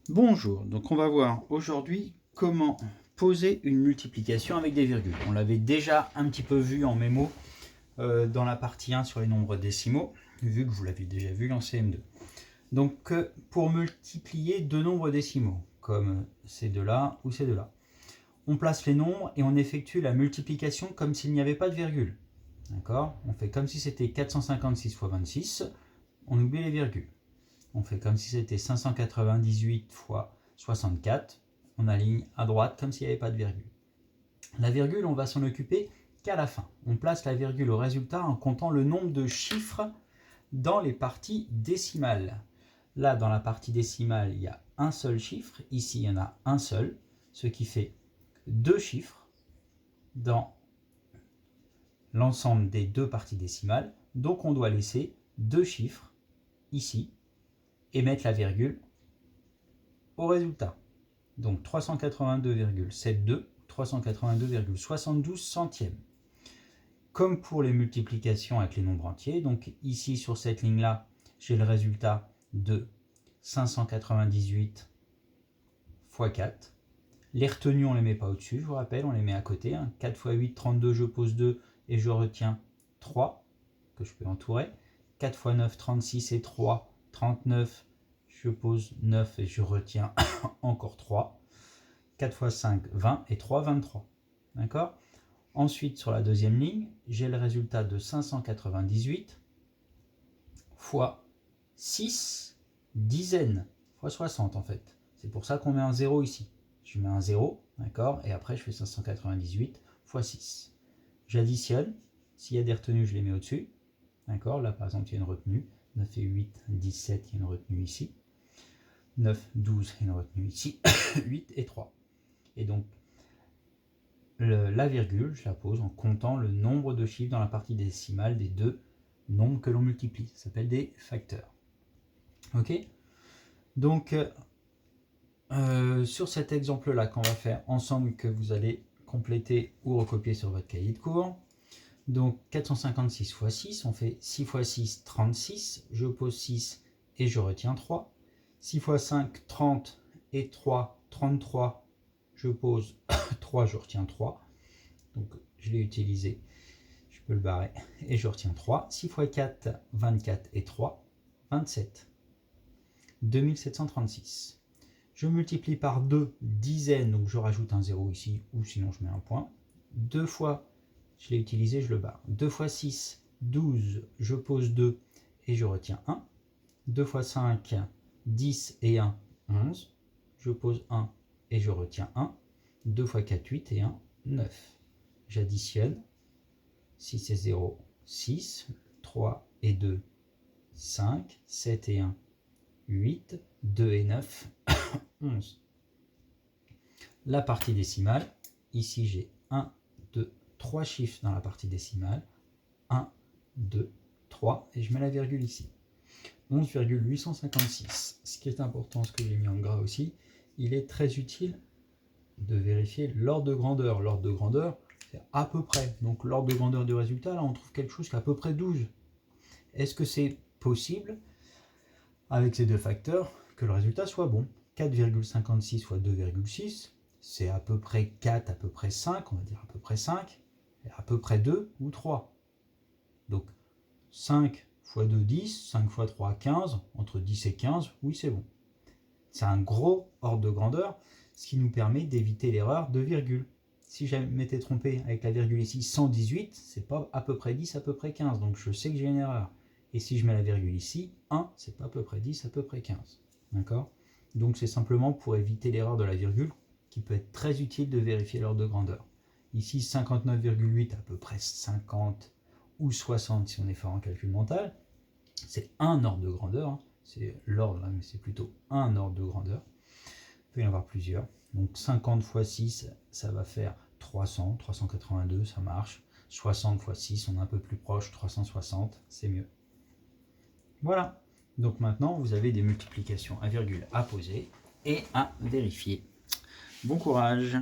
Bonjour, donc on va voir aujourd'hui comment poser une multiplication avec des virgules. On l'avait déjà un petit peu vu en mémo dans la partie 1 sur les nombres décimaux, vu que vous l'avez déjà vu en CM2. Donc pour multiplier deux nombres décimaux, comme ces deux-là ou ces deux-là, on place les nombres et on effectue la multiplication comme s'il n'y avait pas de virgule. D'accord? On fait comme si c'était 456 fois 26, on oublie les virgules. On fait comme si c'était 598 fois 64. On aligne à droite comme s'il n'y avait pas de virgule. La virgule, on va s'en occuper qu'à la fin. On place la virgule au résultat en comptant le nombre de chiffres dans les parties décimales. Là, dans la partie décimale, il y a un seul chiffre. Ici, il y en a un seul, ce qui fait deux chiffres dans l'ensemble des deux parties décimales. Donc, on doit laisser deux chiffres ici et mettre la virgule au résultat. Donc 382,72, 382,72 centièmes. Comme pour les multiplications avec les nombres entiers, donc ici sur cette ligne-là, j'ai le résultat de 598 fois 4. Les retenues, on ne les met pas au-dessus, je vous rappelle, on les met à côté. 4 fois 8, 32, je pose 2 et je retiens 3, que je peux entourer. 4 fois 9, 36 et 3, 39, je pose 9 et je retiens encore 3. 4 fois 5, 20 et 3, 23. D'accord? Ensuite, sur la deuxième ligne, j'ai le résultat de 598 fois 6 dizaines, fois 60 en fait. C'est pour ça qu'on met un 0 ici. Je mets un 0, d'accord? Et après, je fais 598 fois 6. J'additionne. S'il y a des retenues, je les mets au-dessus. D'accord? Là, par exemple, il y a une retenue. 9 et 8, 17, il y a une retenue ici. 9, 12, il y a une retenue ici. 8 et 3. Et donc, la virgule, je la pose en comptant le nombre de chiffres dans la partie décimale des deux nombres que l'on multiplie. Ça s'appelle des facteurs. Ok? Donc, sur cet exemple-là qu'on va faire ensemble, que vous allez compléter ou recopier sur votre cahier de cours. Donc, 456 fois 6, on fait 6 fois 6, 36. Je pose 6 et je retiens 3. 6 fois 5, 30 et 3, 33. Je pose 3, je retiens 3. Donc, je l'ai utilisé. Je peux le barrer. Et je retiens 3. 6 fois 4, 24 et 3, 27. 2736. Je multiplie par 2 dizaines, donc je rajoute un 0 ici, ou sinon je mets un point. 2 fois, je l'ai utilisé, je le barre. 2 fois 6, 12, je pose 2 et je retiens 1. 2 fois 5, 10 et 1, 11. Je pose 1 et je retiens 1. 2 fois 4, 8 et 1, 9. J'additionne. 6 et 0, 6. 3 et 2, 5. 7 et 1, 8. 2 et 9, 11. La partie décimale, ici j'ai 1, 2, 3 chiffres dans la partie décimale. 1, 2, 3, et je mets la virgule ici. 11,856. Ce qui est important, ce que j'ai mis en gras aussi, il est très utile de vérifier l'ordre de grandeur. L'ordre de grandeur, c'est à peu près. Donc l'ordre de grandeur du résultat, là on trouve quelque chose qui est à peu près 12. Est-ce que c'est possible, avec ces deux facteurs, que le résultat soit bon? 4,56 fois 2,6, c'est à peu près 4, à peu près 5, on va dire à peu près 5, et à peu près 2 ou 3. Donc 5 fois 2, 10, 5 fois 3, 15, entre 10 et 15, oui c'est bon. C'est un gros ordre de grandeur, ce qui nous permet d'éviter l'erreur de virgule. Si je m'étais trompé avec la virgule ici, 118, c'est pas à peu près 10, à peu près 15, donc je sais que j'ai une erreur. Et si je mets la virgule ici, 1, c'est pas à peu près 10, à peu près 15. D'accord? Donc c'est simplement pour éviter l'erreur de la virgule, qui peut être très utile de vérifier l'ordre de grandeur. Ici, 59,8, à peu près 50 ou 60 si on est fort en calcul mental. C'est un ordre de grandeur, hein. C'est l'ordre, mais c'est plutôt un ordre de grandeur. Il peut y en avoir plusieurs. Donc 50 fois 6, ça va faire 300, 382, ça marche. 60 fois 6, on est un peu plus proche, 360, c'est mieux. Voilà. Donc maintenant, vous avez des multiplications à virgule à poser et à vérifier. Bon courage!